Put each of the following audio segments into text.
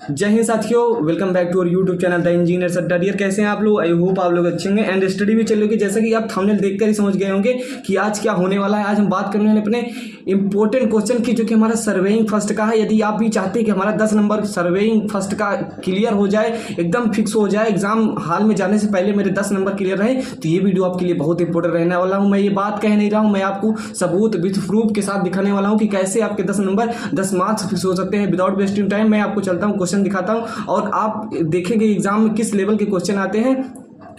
जय हिंद साथियों, welcome back to our YouTube channel the engineers Adda. Dear, कैसे हैं आप लोग? आई होप आप लोग अच्छे होंगे एंड स्टडी भी चल रही होगी। जैसा कि आप थंबनेल देखकर ही समझ गए होंगे कि आज क्या होने वाला है। आज हम बात करने वाले अपने इंपॉर्टेंट क्वेश्चन की, जो कि हमारा सर्वेइंग फर्स्ट का है। यदि आप भी चाहते हैं कि हमारा 10 नंबर सर्वेइंग फर्स्ट का क्लियर हो जाए, एकदम फिक्स हो जाए, एग्जाम हाल में जाने से पहले मेरे 10 नंबर क्लियर रहे, तो ये वीडियो आपके लिए बहुत इंपॉर्टेंट रहने वाला हूँ। मैं ये बात कह नहीं रहा हूँ, मैं आपको सबूत विद प्रूफ के साथ दिखाने वाला हूँ कि कैसे आपके 10 नंबर 10 मार्क्स फिक्स हो सकते हैं विदाउट वेस्टिंग टाइम। मैं आपको चलता हूँ, क्वेश्चन दिखाता हूँ और आप देखेंगे एग्जाम में किस लेवल के क्वेश्चन आते हैं,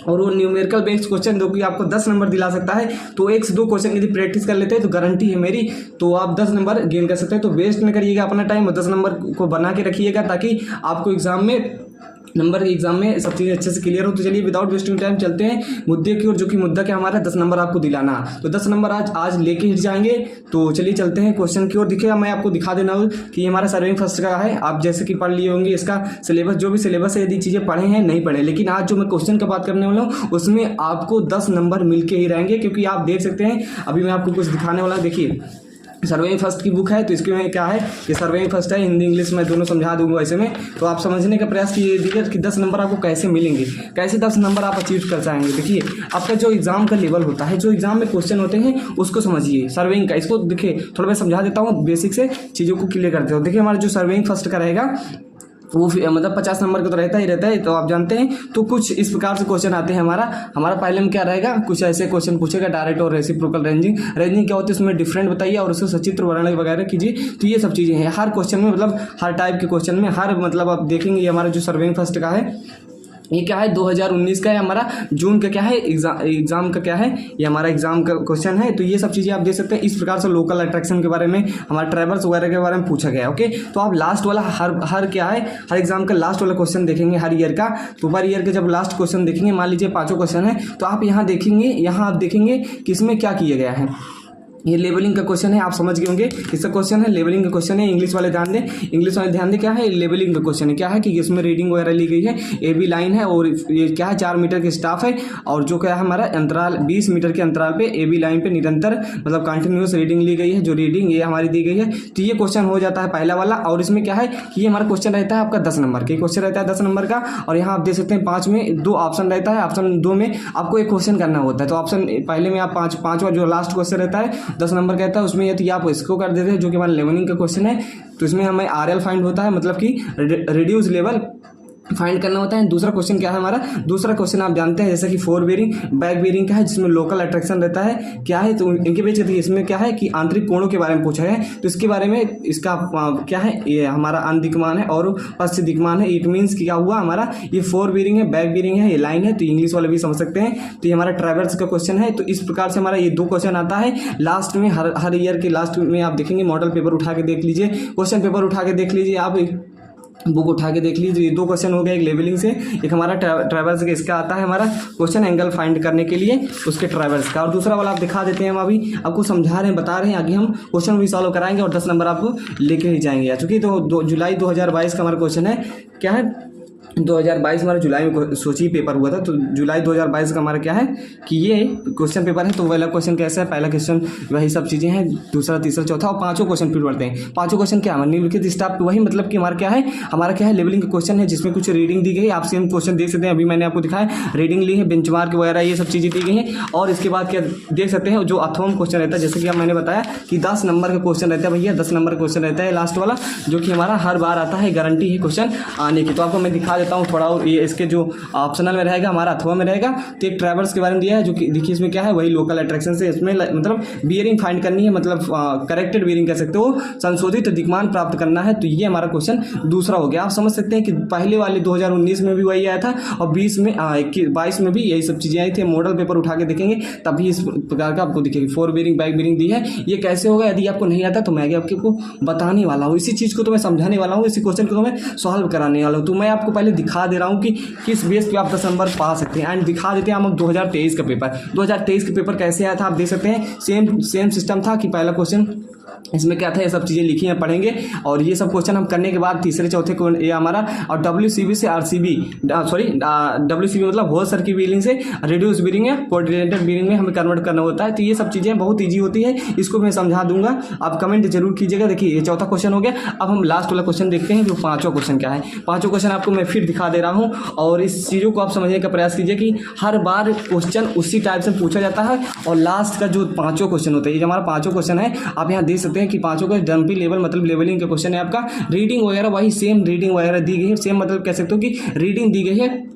और वो न्यूमेरिकल बेस्ड क्वेश्चन जो कि आपको 10 नंबर दिला सकता है। तो 1 से 2 क्वेश्चन यदि प्रैक्टिस कर लेते हैं तो गारंटी है मेरी, तो आप 10 नंबर गेन कर सकते हैं। तो वेस्ट न करिएगा अपना टाइम और 10 नंबर को बना के रखिएगा, ताकि आपको एग्जाम में सब चीज़ें अच्छे से क्लियर हो। तो चलिए विदाउट वेस्टिंग टाइम चलते हैं मुद्दे की ओर, जो कि मुद्दा क्या हमारा 10 नंबर आपको दिलाना। तो 10 नंबर आज लेके ही जाएंगे। तो चलिए चलते हैं क्वेश्चन की ओर। देखिए, मैं आपको दिखा देना हूँ कि ये हमारा सर्विंग फर्स्ट का है। आप जैसे कि पढ़ लिए होंगे इसका सिलेबस, जो भी सिलेबस है, यदि चीज़ें पढ़े हैं नहीं पढ़े, लेकिन आज जो मैं क्वेश्चन का बात करने वाला हूँ उसमें आपको 10 नंबर मिल के ही रहेंगे। क्योंकि आप देख सकते हैं, अभी मैं आपको कुछ दिखाने वाला हूँ। देखिए, सर्वेइंग फर्स्ट की बुक है, तो इसके में क्या है कि सर्वेइंग फर्स्ट है, हिंदी इंग्लिश में दोनों समझा दूंगा ऐसे में। तो आप समझने का प्रयास कीजिए कि 10 नंबर आपको कैसे मिलेंगे, कैसे 10 नंबर आप अचीव कर जाएंगे। देखिए, आपका जो एग्जाम का लेवल होता है, जो एग्जाम में क्वेश्चन होते हैं उसको समझिए सर्वेइंग का। इसको देखिए थोड़ा मैं समझा देता हूँ, बेसिक से चीज़ों को क्लियर करते हो। देखिए, हमारा जो सर्वेइंग फर्स्ट का रहेगा वो मतलब 50 नंबर का तो रहता ही रहता है, तो आप जानते हैं। तो कुछ इस प्रकार से क्वेश्चन आते हैं। हमारा पहले में क्या रहेगा, कुछ ऐसे क्वेश्चन पूछेगा, डायरेक्ट और रेसिप्रोकल रेंजिंग क्या होती है, उसमें डिफरेंट बताइए और उसको सचित्र वर्णन वगैरह कीजिए। तो ये सब चीज़ें हैं हर क्वेश्चन में, मतलब हर टाइप के क्वेश्चन में, हर मतलब आप देखेंगे। ये हमारा जो सर्वेइंग फर्स्ट का है, ये क्या है 2019 का है, हमारा जून का क्या है एग्जाम का क्या है, ये हमारा एग्जाम का क्वेश्चन है। तो ये सब चीज़ें आप देख सकते हैं। इस प्रकार से लोकल अट्रैक्शन के बारे में, हमारे ट्रैवल्स वगैरह के बारे में पूछा गया। ओके, तो आप लास्ट वाला हर क्या है, हर एग्जाम का लास्ट वाला क्वेश्चन देखेंगे हर ईयर का। तो पर ईयर के जब लास्ट क्वेश्चन देखेंगे, मान लीजिए 5 क्वेश्चन है, तो आप यहाँ देखेंगे, यहाँ आप देखेंगे कि इसमें क्या किया गया है। ये लेवलिंग का क्वेश्चन है, आप समझ गए होंगे इसका क्वेश्चन है, लेवलिंग का क्वेश्चन है। इंग्लिश वाले ध्यान दें, क्या है लेवलिंग का क्वेश्चन है। क्या है कि इसमें रीडिंग वगैरह ली गई है, ए बी लाइन है, और ये क्या है 4 मीटर के स्टाफ है, और जो क्या है हमारा अंतराल 20 मीटर के अंतराल पे ए बी लाइन पे निरंतर मतलब कंटिन्यूस रीडिंग ली गई है। जो रीडिंग ये हमारी दी गई है, तो ये क्वेश्चन हो जाता है पहला वाला। और इसमें क्या है कि ये हमारा क्वेश्चन रहता है आपका 10 नंबर का क्वेश्चन रहता है 10 नंबर का। और यहाँ आप देख सकते हैं 5 में 2 ऑप्शन रहता है, ऑप्शन 2 में आपको एक क्वेश्चन करना होता है। तो ऑप्शन पहले में आप पाँचवा जो लास्ट क्वेश्चन रहता है 10 नंबर का रहता है, उसमें यदि आप इसको कर देते हैं, जो कि हमारा लेवलिंग का क्वेश्चन है, तो इसमें हमें RL फाइंड होता है, मतलब कि रिड्यूस लेवल फाइंड करना होता है। दूसरा क्वेश्चन क्या है हमारा, दूसरा क्वेश्चन आप जानते हैं जैसे कि 4 बेरिंग बैक बेरिंग का है, जिसमें लोकल अट्रैक्शन रहता है। क्या है तो इनके बीच इसमें क्या है कि आंतरिक कोणों के बारे में पूछा है। तो इसके बारे में इसका क्या है, ये हमारा अनदिक्मान है और पश्च दिक्मान है। इट मीन्स क्या हुआ हमारा, ये 4 बेरिंग है, बैक बेरिंग है, ये लाइन है। तो इंग्लिश वाले भी समझ सकते हैं। तो ये हमारा ट्रैवर्स का क्वेश्चन है। तो इस प्रकार से हमारा ये 2 क्वेश्चन आता है लास्ट में, हर ईयर के लास्ट में। आप देखेंगे मॉडल पेपर उठा के देख लीजिए, क्वेश्चन पेपर उठा के देख लीजिए, आप बुक उठा के देख लीजिए। 2 क्वेश्चन हो गया, एक लेवलिंग से, एक हमारा ट्रैवर्स का। इसका आता है हमारा क्वेश्चन एंगल फाइंड करने के लिए उसके ट्रैवर्स का। और दूसरा वाला आप दिखा देते हैं, हम अभी आपको समझा रहे हैं, बता रहे हैं, आगे हम क्वेश्चन भी सॉल्व कराएंगे और 10 नंबर आपको लेके ही जाएंगे। चूँकि तो जुलाई 2022 का हमारा क्वेश्चन है। क्या है 2022 हमारा जुलाई में सोचिए पेपर हुआ था। तो जुलाई 2022 का हमारा क्या है कि ये क्वेश्चन पेपर है। तो पहला क्वेश्चन कैसा है, पहला क्वेश्चन वही सब चीज़ें हैं, दूसरा तीसरा चौथा और 5 क्वेश्चन फिर बढ़ते हैं। 5 क्वेश्चन क्या है, निम्नलिखित स्टाफ वही, मतलब कि हमारा क्या है लेवलिंग का क्वेश्चन है, जिसमें कुछ रीडिंग दी गई है। आप सेम क्वेश्चन देख सकते हैं, अभी मैंने आपको दिखाया, रीडिंग ली है, बेंचमार्क वगैरह ये सब चीज़ें दी गई हैं। और इसके बाद क्या देख सकते हैं, जो अथर्वम क्वेश्चन रहता है, जैसे कि मैंने बताया कि 10 नंबर का क्वेश्चन रहता है भैया, 10 नंबर का क्वेश्चन रहता है लास्ट वाला, जो कि हमारा हर बार आता है, गारंटी है क्वेश्चन आने की। तो आपको मैं दिखा देता हूँ थोड़ा, और ये इसके जो ऑप्शनल में रहेगा हमारा अथवा में रहेगा। तो एक ट्रैवर्स के बारे में दिया है, जो कि देखिए इसमें क्या है वही लोकल अट्रैक्शन से, इसमें मतलब बियरिंग फाइंड करनी है, मतलब करेक्टेड बियरिंग कह सकते हो, संशोधित दिक्मान प्राप्त करना है। तो ये हमारा क्वेश्चन दूसरा हो गया। आप समझ सकते हैं कि पहले वाले 2019 में भी वही आया था और 22 में भी यही सब चीज़ें आई थी। मॉडल पेपर उठा के देखेंगे तभी इस प्रकार का आपको दिखेगी। 4 बेरिंग बैक बेरिंग दी है। ये कैसे होगा, यदि आपको नहीं आता तो मैं आपको बताने वाला हूँ, इसी चीज़ को तो मैं समझाने वाला हूँ, इसी क्वेश्चन को तो मैं सॉल्व कराने वाला हूँ। तो मैं आपको पहले दिखा दे रहा हूँ कि किस बेस पे आप 10 नंबर पा सकते हैं। एंड दिखा देते हैं हम 2023 का पेपर। 2023 का पेपर कैसे आया था आप देख सकते हैं। सेम सिस्टम था कि पहला क्वेश्चन इसमें क्या था, ये सब चीज़ें लिखी हैं, पढ़ेंगे। और ये सब क्वेश्चन हम करने के बाद तीसरे चौथे को ये हमारा और WCB से RCB, सॉरी WCB मतलब होल सर्किट बिलिंग से रिड्यूस बिलिंग या कोऑर्डिनेटेड बिलिंग में हमें कन्वर्ट करना होता है। तो ये सब चीज़ें बहुत ईजी होती है, इसको मैं समझा दूंगा, आप कमेंट जरूर कीजिएगा। देखिए ये चौथा क्वेश्चन हो गया। अब हम लास्ट वाला क्वेश्चन देखते हैं, जो पाँचों क्वेश्चन क्या है। पाँचों क्वेश्चन आपको मैं फिर दिखा दे रहा हूँ, और इस चीज़ों को आप समझने का प्रयास कीजिए कि हर बार क्वेश्चन उसी टाइप से पूछा जाता है। और लास्ट का जो पाँचों क्वेश्चन होते हैं, ये जो हमारा पाँचों क्वेश्चन है, आप यहाँ देख सकते हैं कि पाँचों का डम्पी लेवल मतलब लेवलिंग का क्वेश्चन है आपका। रीडिंग वगैरह वही सेम रीडिंग वगैरह दी गई है, सेम मतलब कह सकते हो कि रीडिंग दी गई है।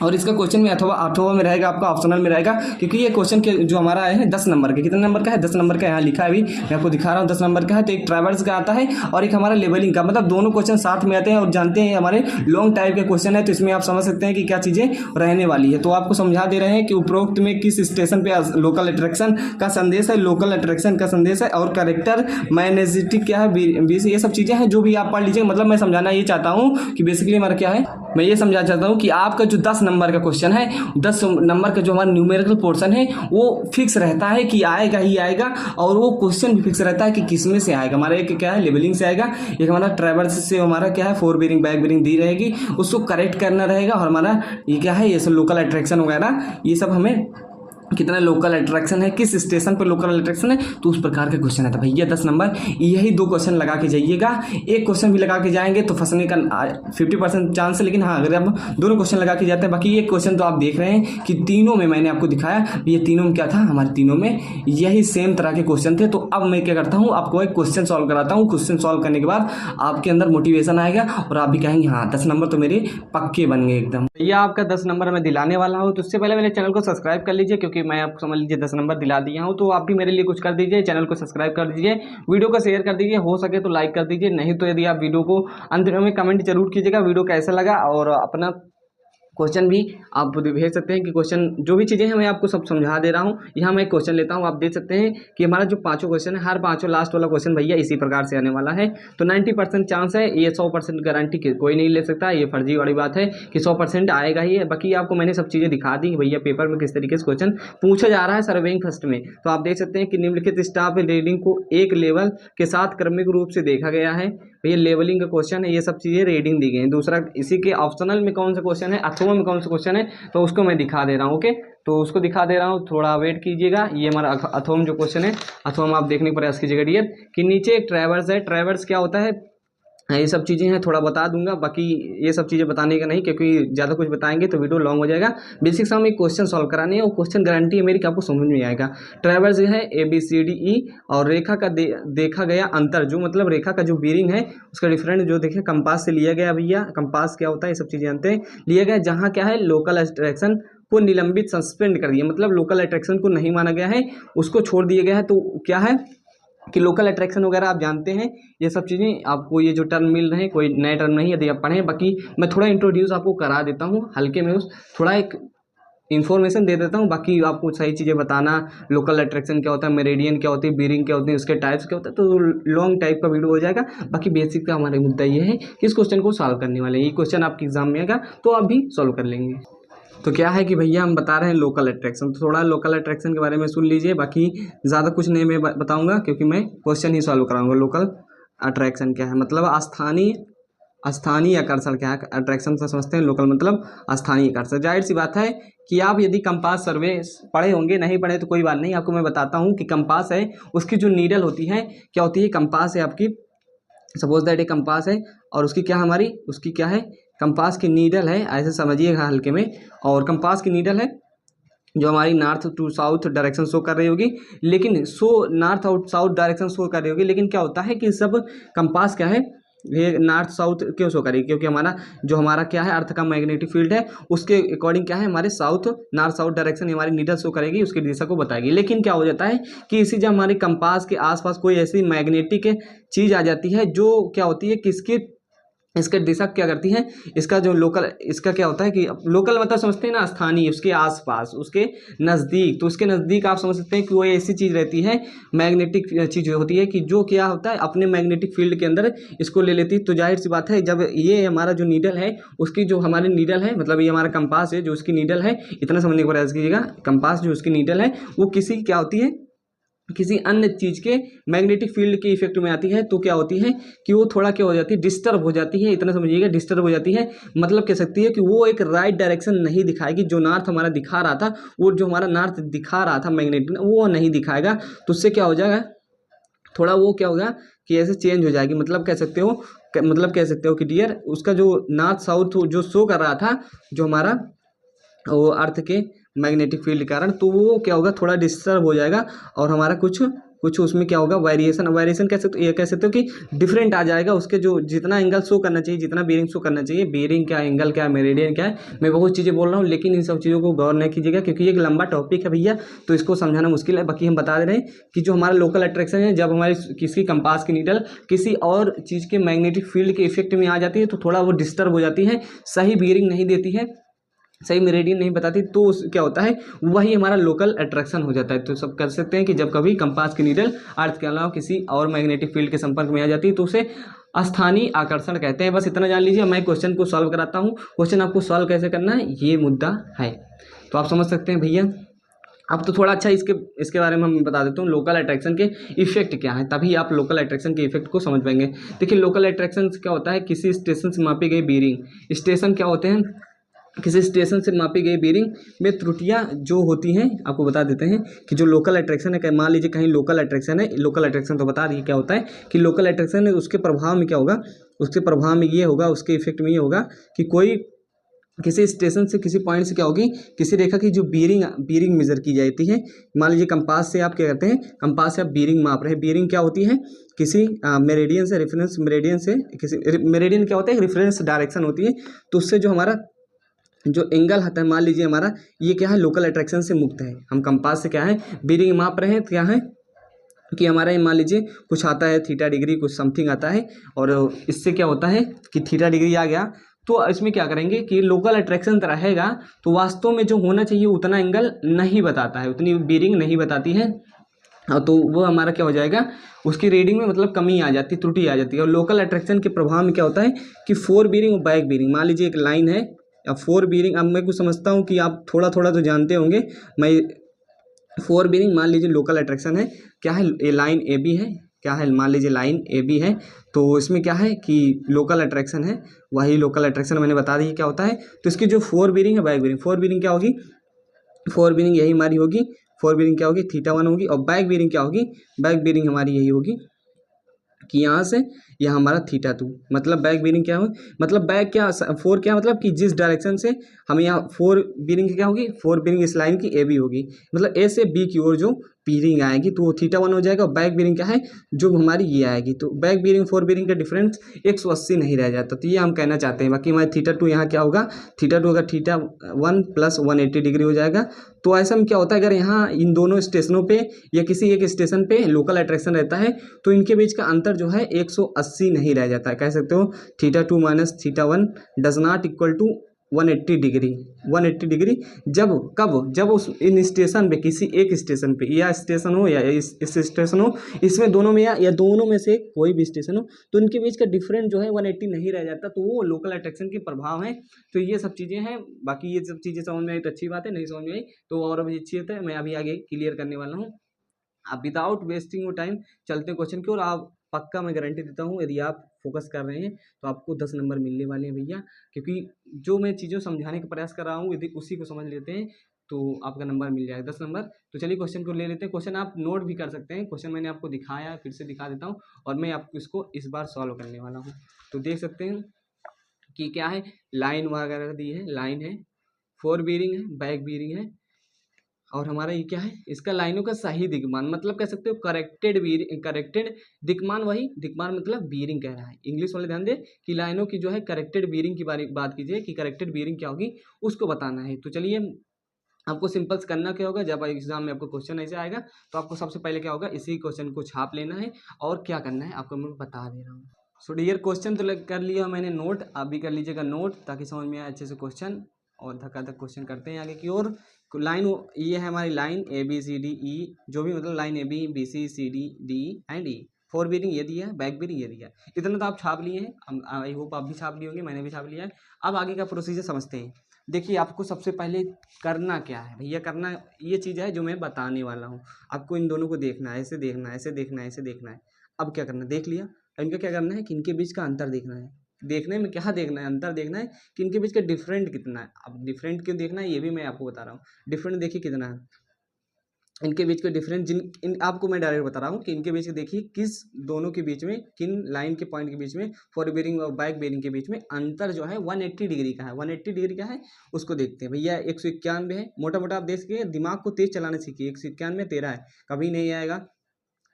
और इसका क्वेश्चन में अथवा में रहेगा, आपका ऑप्शनल में रहेगा, क्योंकि ये क्वेश्चन के जो हमारा है 10 नंबर का, कितने नंबर का है, 10 नंबर का यहाँ लिखा है, अभी मैं आपको दिखा रहा हूँ 10 नंबर का है। तो एक ट्रैवर्स का आता है और एक हमारा लेवलिंग का, मतलब दोनों क्वेश्चन साथ में आते हैं। और जानते हैं हमारे लॉन्ग टाइप के क्वेश्चन है, तो इसमें आप समझ सकते हैं कि क्या चीज़ें रहने वाली है। तो आपको समझा दे रहे हैं कि उपरोक्त में किस स्टेशन पे लोकल अट्रैक्शन का संदेश है, लोकल अट्रैक्शन का संदेश है, और करेक्टर मैग्नेटिक क्या है, ये सब चीज़ें हैं जो भी आप पढ़ लीजिए। मतलब मैं समझाना ये चाहता हूँ कि बेसिकली हमारा क्या है, मैं ये समझा चाहता हूँ कि आपका जो 10 नंबर का क्वेश्चन है, 10 नंबर का जो हमारा न्यूमेरिकल पोर्शन है वो फिक्स रहता है कि आएगा ही आएगा, और वो क्वेश्चन भी फिक्स रहता है कि किस में से आएगा। हमारा एक क्या है, लेवलिंग से आएगा, एक हमारा ट्रैवर्स से हमारा क्या है, फोर बेरिंग बैक बेरिंग दी रहेगी, उसको करेक्ट करना रहेगा। और हमारा ये क्या है, ये सब लोकल अट्रैक्शन वगैरह, ये सब हमें कितना लोकल अट्रैक्शन है, किस स्टेशन पर लोकल अट्रैक्शन है, तो उस प्रकार के क्वेश्चन है। तो भैया 10 नंबर यही 2 क्वेश्चन लगा के जाइएगा। एक क्वेश्चन भी लगा के जाएंगे तो फंसने का 50% चांस है, लेकिन हाँ अगर आप दोनों क्वेश्चन लगा के जाते हैं। बाकी ये क्वेश्चन तो आप देख रहे हैं कि तीनों में मैंने आपको दिखाया, ये तीनों में क्या था, हमारे तीनों में यही सेम तरह के क्वेश्चन थे। तो अब मैं क्या करता हूँ, आपको एक क्वेश्चन सॉल्व कराता हूँ। क्वेश्चन सॉल्व करने के बाद आपके अंदर मोटिवेशन आएगा और आप भी कहेंगे हाँ 10 नंबर तो मेरे पक्के बन गए एकदम। भैया आपका 10 नंबर मैं दिलाने वाला हूँ, तो उससे पहले मेरे चैनल को सब्सक्राइब कर लीजिए, क्योंकि मैं आपको समझ लीजिए 10 नंबर दिला दिया हूँ। तो आप भी मेरे लिए कुछ कर दीजिए, चैनल को सब्सक्राइब कर दीजिए, वीडियो को शेयर कर दीजिए, हो सके तो लाइक कर दीजिए। नहीं तो यदि आप वीडियो को अंत में कमेंट जरूर कीजिएगा वीडियो कैसा लगा, और अपना क्वेश्चन भी आप भेज सकते हैं कि क्वेश्चन जो भी चीज़ें हैं मैं आपको सब समझा दे रहा हूँ। यहाँ मैं क्वेश्चन लेता हूँ, आप देख सकते हैं कि हमारा जो पांचों क्वेश्चन है, हर पांचों लास्ट वाला क्वेश्चन भैया इसी प्रकार से आने वाला है। तो 90% चांस है, ये 100% गारंटी कोई नहीं ले सकता, ये फर्जी वाली बात है कि 100% आएगा ही है। बाकी आपको मैंने सब चीज़ें दिखा दी भैया पेपर में किस तरीके से क्वेश्चन पूछा जा रहा है सर्वेइंग फर्स्ट में। तो आप देख सकते हैं कि निम्नलिखित स्टाफ रीडिंग को एक लेवल के साथ क्रमिक रूप से देखा गया है। ये लेवलिंग का क्वेश्चन है, ये सब चीज़ें रीडिंग दी गई हैं। दूसरा इसी के ऑप्शनल में कौन सा क्वेश्चन है, अथवा में कौन सा क्वेश्चन है, तो उसको मैं दिखा दे रहा हूँ। ओके, तो उसको दिखा दे रहा हूँ, थोड़ा वेट कीजिएगा। ये हमारा अथवा में जो क्वेश्चन है, अथवा में आप देखने का प्रयास कीजिएगा डियर, कि नीचे एक ट्रैवर्स है। ट्रैवर्स क्या होता है, ये सब चीज़ें हैं, थोड़ा बता दूंगा। बाकी ये सब चीज़ें बताने का नहीं, क्योंकि ज़्यादा कुछ बताएंगे तो वीडियो लॉन्ग हो जाएगा। बेसिक से हमें क्वेश्चन सॉल्व कराने हैं, और क्वेश्चन गारंटी है मेरी कि आपको समझ में आएगा। ट्रैवर्स है ABCDE, और रेखा का देखा गया अंतर, जो मतलब रेखा का जो बेरिंग है उसका डिफरेंट जो देखे कंपास से लिया गया। भैया कंपास क्या होता है, ये सब चीज़ें जानते हैं, लिया गया जहाँ क्या है लोकल अट्रैक्शन को निलंबित सस्पेंड कर दिया, मतलब लोकल अट्रैक्शन को नहीं माना गया है, उसको छोड़ दिया गया है। तो क्या है कि लोकल अट्रैक्शन वगैरह आप जानते हैं, ये सब चीज़ें आपको ये जो टर्म मिल रहे हैं कोई नए टर्म नहीं, यदि आप पढ़ें। बाकी मैं थोड़ा इंट्रोड्यूस आपको करा देता हूँ हल्के में, उस थोड़ा एक इन्फॉर्मेशन दे देता हूँ। बाकी आपको सही चीज़ें बताना, लोकल अट्रैक्शन क्या होता है, मेरिडियन क्या होती है, बीरिंग क्या होती है, उसके टाइप्स क्या होता है, तो लॉन्ग टाइप का वीडियो हो जाएगा। बाकी बेसिक का हमारा मुद्दा ये है कि इस क्वेश्चन को सॉल्व करने वाले हैं। ये क्वेश्चन आपके एग्जाम में आएगा तो आप भी सॉल्व कर लेंगे। तो क्या है कि भैया हम बता रहे हैं लोकल अट्रैक्शन, तो थोड़ा लोकल अट्रैक्शन के बारे में सुन लीजिए। बाकी ज़्यादा कुछ नहीं मैं बताऊंगा, क्योंकि मैं क्वेश्चन ही सॉल्व कराऊंगा। लोकल अट्रैक्शन क्या है, मतलब स्थानीय आकर्षण क्या है। अट्रैक्शन से समझते हैं, लोकल मतलब स्थानीय आकर्षण। जाहिर सी बात है कि आप यदि कंपास सर्वे पढ़े होंगे, नहीं पढ़े तो कोई बात नहीं, आपको मैं बताता हूँ कि कंपास है, उसकी जो नीडल होती है क्या होती है, कंपास है आपकी, सपोज दैट एक कंपास है, और उसकी क्या हमारी उसकी क्या है, कंपास की नीडल है, ऐसे समझिएगा हल्के में। और कंपास की नीडल है जो हमारी north to south direction show कर रही होगी, लेकिन north out south direction show कर रही होगी। लेकिन क्या होता है कि सब कंपास क्या है, ये नॉर्थ साउथ क्यों शो करेगी, क्योंकि हमारा क्या है, अर्थ का मैग्नेटिक फील्ड है, उसके अकॉर्डिंग क्या है, हमारे नॉर्थ साउथ डायरेक्शन हमारी नीडल शो करेगी, उसकी दिशा को बताएगी। लेकिन क्या हो जाता है कि इसी जब हमारे कंपास के आसपास कोई ऐसी मैग्नेटिक चीज़ आ जाती है जो क्या होती है, इसके दिशा क्या करती है, इसका जो लोकल, इसका क्या होता है कि लोकल मतलब समझते हैं ना, स्थानीय, उसके आसपास, उसके नज़दीक। तो उसके नज़दीक आप समझ सकते हैं कि वो ऐसी चीज़ रहती है, मैग्नेटिक चीज़ होती है कि जो क्या होता है अपने मैग्नेटिक फील्ड के अंदर इसको ले लेती है। तो जाहिर सी बात है जब ये हमारा जो नीडल है, उसकी जो हमारी नीडल है, मतलब ये हमारा कंपास है जो उसकी नीडल है, इतना समझने का प्रयास कीजिएगा। कंपास जो उसकी नीडल है वो किसी क्या होती है, किसी अन्य चीज़ के मैग्नेटिक फील्ड के इफेक्ट में आती है तो क्या होती है कि वो थोड़ा क्या हो जाती है, डिस्टर्ब हो जाती है। इतना समझिएगा, डिस्टर्ब हो जाती है मतलब कह सकती है कि वो एक राइट डायरेक्शन नहीं दिखाएगी। जो नॉर्थ हमारा दिखा रहा था, वो जो हमारा नॉर्थ दिखा रहा था मैग्नेटिक, वो नहीं दिखाएगा। तो उससे क्या हो जाएगा, थोड़ा वो क्या होगा कि ऐसे चेंज हो जाएगी। मतलब कह सकते हो कि डियर उसका जो नॉर्थ साउथ जो शो कर रहा था, जो हमारा वो अर्थ के मैग्नेटिक फील्ड के कारण, तो वो क्या होगा, थोड़ा डिस्टर्ब हो जाएगा और हमारा कुछ उसमें क्या होगा, वेरिएशन कह सकते हो कि डिफरेंट आ जाएगा। उसके जो जितना एंगल शो करना चाहिए, जितना बेरिंग शो करना चाहिए, बेरिंग क्या, एंगल क्या, मेरिडियन क्या है, मैं बहुत चीज़ें बोल रहा हूँ, लेकिन इन सब चीज़ों को गौर नहीं कीजिएगा क्योंकि ये एक लंबा टॉपिक है भैया, तो इसको समझाना मुश्किल है। बाकी हम बता दे रहे हैं कि जो हमारा लोकल अट्रैक्शन है, जब हमारी किसी कंपास की नीडल किसी और चीज़ के मैग्नेटिक फील्ड के इफेक्ट में आ जाती है तो थोड़ा वो डिस्टर्ब हो जाती है, सही बेरिंग नहीं देती है, सही मेरिडियन नहीं बताती, तो क्या होता है, वही हमारा लोकल अट्रैक्शन हो जाता है। तो सब कर सकते हैं कि जब कभी कंपास की नीडल अर्थ के अलावा किसी और मैग्नेटिक फील्ड के संपर्क में आ जाती है तो उसे स्थानीय आकर्षण कहते हैं। बस इतना जान लीजिए। मैं क्वेश्चन को सॉल्व कराता हूँ, क्वेश्चन आपको सॉल्व कैसे करना है ये मुद्दा है, तो आप समझ सकते हैं भैया। अब तो थोड़ा अच्छा इसके बारे में हम बता देता हूँ, लोकल अट्रैक्शन के इफेक्ट क्या है, तभी आप लोकल अट्रैक्शन के इफेक्ट को समझ पाएंगे। देखिए, लोकल अट्रैक्शन क्या होता है, किसी स्टेशन से मापी गई बेरिंग, स्टेशन क्या होते हैं, किसी स्टेशन से मापी गई बेरिंग में त्रुटियां जो होती हैं, आपको बता देते हैं कि जो लोकल अट्रैक्शन है, मान लीजिए कहीं लोकल अट्रैक्शन है, लोकल अट्रैक्शन तो बता रही क्या होता है कि लोकल अट्रैक्शन है, उसके प्रभाव में क्या होगा, उसके प्रभाव में ये होगा, उसके इफेक्ट में ये होगा कि कोई किसी स्टेशन से, किसी पॉइंट से क्या होगी, किसी रेखा की जो बीरिंग मेजर की जाती है। मान लीजिए कंपास से आप क्या करते हैं, कंपास से आप बीरिंग माप रहे हैं। बीरिंग क्या होती है, किसी मेरिडियन से, रेफरेंस मेरिडियन से, किसी मेरिडियन क्या होता है, रेफरेंस डायरेक्शन होती है। तो उससे जो हमारा जो एंगल आता है, मान लीजिए हमारा ये क्या है, लोकल अट्रैक्शन से मुक्त है। हम कंपास से क्या है, बीरिंग माप रहे हैं, क्या है कि हमारा ये मान लीजिए कुछ आता है थीटा डिग्री, कुछ समथिंग आता है, और इससे क्या होता है कि थीटा डिग्री आ गया, तो इसमें क्या करेंगे कि लोकल अट्रैक्शन रहेगा तो वास्तव में जो होना चाहिए उतना एंगल नहीं बताता है, उतनी बीरिंग नहीं बताती है, तो वो हमारा क्या हो जाएगा, उसकी रीडिंग में मतलब कमी आ जाती है, त्रुटि आ जाती है। और लोकल अट्रैक्शन के प्रभाव में क्या होता है कि फोर बीरिंग और बैक बीरिंग, मान लीजिए एक लाइन है या फोर बीरिंग, अब मैं कुछ समझता हूँ कि आप थोड़ा थोड़ा तो जानते होंगे। मैं फोर बीरिंग मान लीजिए लोकल अट्रैक्शन है, क्या है, ये लाइन ए बी है, क्या है, मान लीजिए लाइन ए बी है, तो इसमें क्या है कि लोकल अट्रैक्शन है, वही लोकल अट्रैक्शन मैंने बता दी क्या होता है। तो इसकी जो फोर बीरिंग है, बैक बीरिंग, फोर बीरिंग क्या होगी, फोर बीरिंग यही हमारी होगी, फोर बीरिंग क्या होगी, थीटा वन होगी, और बैक बीरिंग क्या होगी, बैक बीरिंग हमारी यही होगी कि यहाँ से यह हमारा थीटा टू। मतलब बैक बीरिंग क्या हो, मतलब बैक क्या, फोर क्या मतलब कि जिस डायरेक्शन से हम यहाँ, फोर बीरिंग क्या होगी, फोर बीरिंग इस लाइन की ए बी होगी, मतलब ए से बी की ओर जो बीरिंग आएगी तो वो थीटा वन हो जाएगा। और बैक बीरिंग क्या है, जो हमारी ये आएगी, तो बैक बीरिंग फोर बीरिंग का डिफरेंस 180 नहीं रह जाता, तो ये हम कहना चाहते हैं। बाकी हमारे थीटा टू यहाँ क्या होगा, थीटा टू अगर थीटा वन प्लस 180 डिग्री हो जाएगा। तो ऐसा में क्या होता है, अगर यहाँ इन दोनों स्टेशनों पे या किसी एक स्टेशन पे लोकल अट्रैक्शन रहता है तो इनके बीच का अंतर जो है 180 नहीं रह जाता है। कह सकते हो theta two minus theta one does not equal to 180 degree. 180 degree जब कब, जब उस इन स्टेशन पे, किसी एक स्टेशन पे, या स्टेशन हो या इस स्टेशन हो, इसमें दोनों में या दोनों में से कोई भी स्टेशन हो, तो इनके बीच का डिफरेंस जो है 180 नहीं रह जाता, तो वो लोकल अट्रैक्शन के प्रभाव हैं। तो ये सब चीज़ें हैं। बाकी ये सब चीज़ें समझ में आई तो अच्छी बात है, नहीं समझ में आई तो और अभी अच्छी है, मैं अभी आगे क्लियर करने वाला हूँ। आप विदाउट वेस्टिंग योर टाइम चलते हैं क्वेश्चन की ओर। आप पक्का मैं गारंटी देता हूँ, यदि आप फोकस कर रहे हैं तो आपको 10 नंबर मिलने वाले हैं भैया, क्योंकि जो मैं चीज़ों समझाने का प्रयास कर रहा हूँ यदि उसी को समझ लेते हैं तो आपका नंबर मिल जाएगा 10 नंबर। तो चलिए क्वेश्चन को ले लेते हैं। क्वेश्चन आप नोट भी कर सकते हैं, क्वेश्चन मैंने आपको दिखाया, फिर से दिखा देता हूँ, और मैं आपको इसको इस बार सॉल्व करने वाला हूँ। तो देख सकते हैं कि क्या है, लाइन वगैरह दी है, लाइन है, फोर बीरिंग है, बैक बीरिंग है, और हमारा ये क्या है, इसका लाइनों का सही दिक्मान, मतलब कह सकते हो करेक्टेड दिक्मान, वही दिक्मान मतलब बीरिंग कह रहा है। इंग्लिश वाले ध्यान दे कि लाइनों की जो है करेक्टेड बीरिंग की बात कीजिए कि करेक्टेड बीरिंग क्या होगी, उसको बताना है। तो चलिए आपको सिंपल करना क्या होगा, जब एग्जाम में आपको क्वेश्चन ऐसे आएगा तो आपको सबसे पहले क्या होगा, इसी क्वेश्चन को छाप लेना है, और क्या करना है आपको मैं बता दे रहा हूँ। सो डियर, क्वेश्चन तो कर लिया मैंने नोट, आप भी कर लीजिएगा नोट ताकि समझ में आए अच्छे से क्वेश्चन। और धक्का क्वेश्चन करते हैं आगे की ओर। लाइन ये है हमारी line A B C D E, जो भी मतलब line A B C C D D and E, fore bearing ये दिया है, बैक बीरिंग ये दिया है। इतना तो आप छाप लिए हैं, आई होप आप भी छाप लिए होंगे, मैंने भी छाप लिया है। अब आगे का प्रोसीजर समझते हैं। देखिए आपको सबसे पहले करना क्या है भैया, करना ये चीज़ है जो मैं बताने वाला हूँ। आपको इन दोनों को देखना है, ऐसे देखना है, ऐसे देखना है, ऐसे देखना है। अब क्या करना है, देख लिया। अब इनका क्या करना है कि इनके बीच का अंतर देखना है। देखने में क्या देखना है, अंतर देखना है कि इनके बीच का डिफरेंट कितना है। अब डिफरेंट क्यों देखना है ये भी मैं आपको बता रहा हूँ। डिफरेंट देखिए कितना है इनके बीच के डिफरेंस, आपको मैं डायरेक्ट बता रहा हूँ कि इनके बीच देखिए किस दोनों के बीच में, किन लाइन के पॉइंट के बीच में, फॉर बेरिंग और बैक बेरिंग के बीच में अंतर जो है 180 डिग्री का है। 180 डिग्री का है उसको देखते हैं भैया। 191 है, मोटा मोटा आप देख सके, दिमाग को तेज चलाना सीखिए। 191 13 है, कभी नहीं आएगा।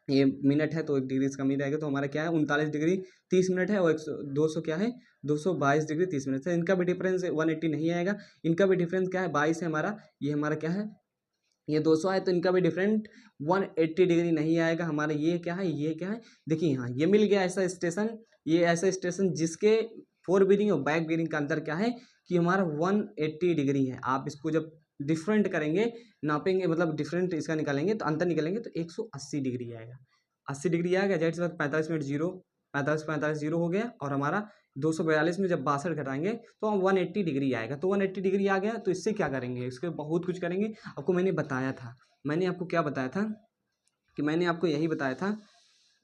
ये मिनट है तो 1 डिग्री से कम ही रहेगा, तो हमारा क्या है 39 डिग्री 30 मिनट है, और 200 क्या है 222 डिग्री 30 मिनट है। इनका भी डिफरेंस 180 नहीं आएगा। इनका भी डिफरेंस क्या है 22 है हमारा, ये हमारा क्या है ये 200 है, तो इनका भी डिफरेंट 180 डिग्री नहीं आएगा हमारा। ये क्या है, ये क्या है, देखिए यहाँ ये मिल गया ऐसा स्टेशन, ये ऐसा स्टेशन जिसके फोर बीरिंग और बैक बीरिंग का अंतर क्या है कि हमारा 180 डिग्री है। आप इसको जब डिफरेंट करेंगे, नापेंगे, मतलब डिफरेंट इसका निकालेंगे तो अंतर निकालेंगे तो 180 डिग्री आएगा। 80 डिग्री आ गया, जेड से बाद 45 मिनट जीरो, 45 जीरो हो गया, और हमारा 242 में जब 62 घटाएंगे तो हम 180 डिग्री आएगा। तो 180 डिग्री आ गया, तो इससे क्या करेंगे, इसके बहुत कुछ करेंगे। आपको मैंने बताया था, मैंने आपको क्या बताया था कि मैंने आपको यही बताया था,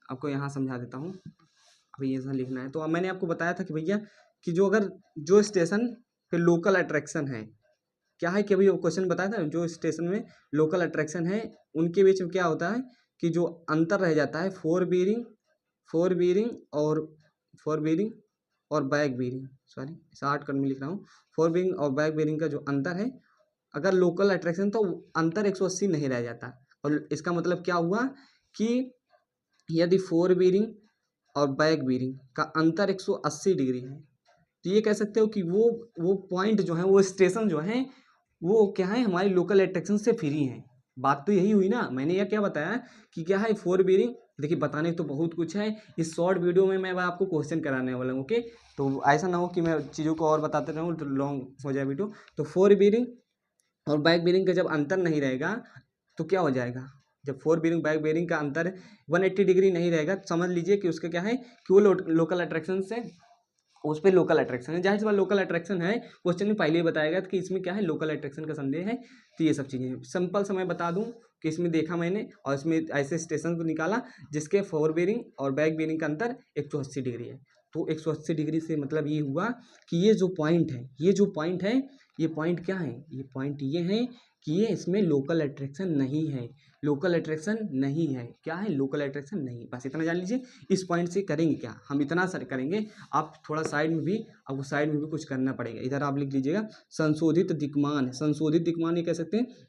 आपको यहाँ समझा देता हूँ। अभी ये लिखना है, तो अब मैंने आपको बताया था कि भैया कि जो अगर जो स्टेशन पे लोकल अट्रैक्शन है, क्या है कि अभी क्वेश्चन बताया था, जो स्टेशन में लोकल अट्रैक्शन है उनके बीच में क्या होता है कि जो अंतर रह जाता है फोर बीरिंग और फोर बीरिंग और बैक बीरिंग, सॉरी 60 में लिख रहा हूँ। फोर बीरिंग और बैक बीरिंग का जो अंतर है, अगर लोकल अट्रैक्शन तो अंतर 180 नहीं रह जाता। और इसका मतलब क्या हुआ कि यदि फोर बीरिंग और बैक बीरिंग का अंतर 180 डिग्री है, तो ये कह सकते हो कि वो पॉइंट जो है, वो स्टेशन जो है, वो क्या है हमारी लोकल अट्रैक्शन से फ्री है। बात तो यही हुई ना। मैंने यह क्या बताया कि क्या है फोर बीरिंग, देखिए बताने तो बहुत कुछ है। इस शॉर्ट वीडियो में मैं आपको क्वेश्चन कराने वाला हूँ, ओके। तो ऐसा ना हो कि मैं चीज़ों को और बताते रहूँ तो लॉन्ग हो जाए वीडियो। तो फोर बीरिंग और बैक बीरिंग का जब अंतर नहीं रहेगा तो क्या हो जाएगा, जब फोर बीरिंग बैक बीरिंग का अंतर 180 डिग्री नहीं रहेगा, तो समझ लीजिए कि उसका क्या है कि वो लोकल अट्रैक्शन से, उस पर लोकल अट्रैक्शन है। जाहिर सी बात लोकल अट्रैक्शन है, क्वेश्चन में पहले ही बताएगा कि इसमें क्या है लोकल अट्रैक्शन का संदेह है। तो ये सब चीज़ें सिंपल से मैं बता दूं कि इसमें देखा मैंने, और इसमें ऐसे स्टेशन को निकाला जिसके फोर बेरिंग और बैक बेरिंग का अंतर 180 डिग्री है। तो 180 डिग्री से मतलब ये हुआ कि ये जो पॉइंट है, ये पॉइंट क्या है, ये पॉइंट ये है कि ये इसमें लोकल अट्रैक्शन नहीं है। लोकल अट्रैक्शन नहीं है, क्या है लोकल अट्रैक्शन नहीं। बस इतना जान लीजिए। इस पॉइंट से करेंगे क्या, हम इतना सर करेंगे। आप थोड़ा साइड में भी, आपको साइड में भी कुछ करना पड़ेगा। इधर आप लिख लीजिएगा संशोधित दिक्मान। संशोधित दिक्मान ये कह सकते हैं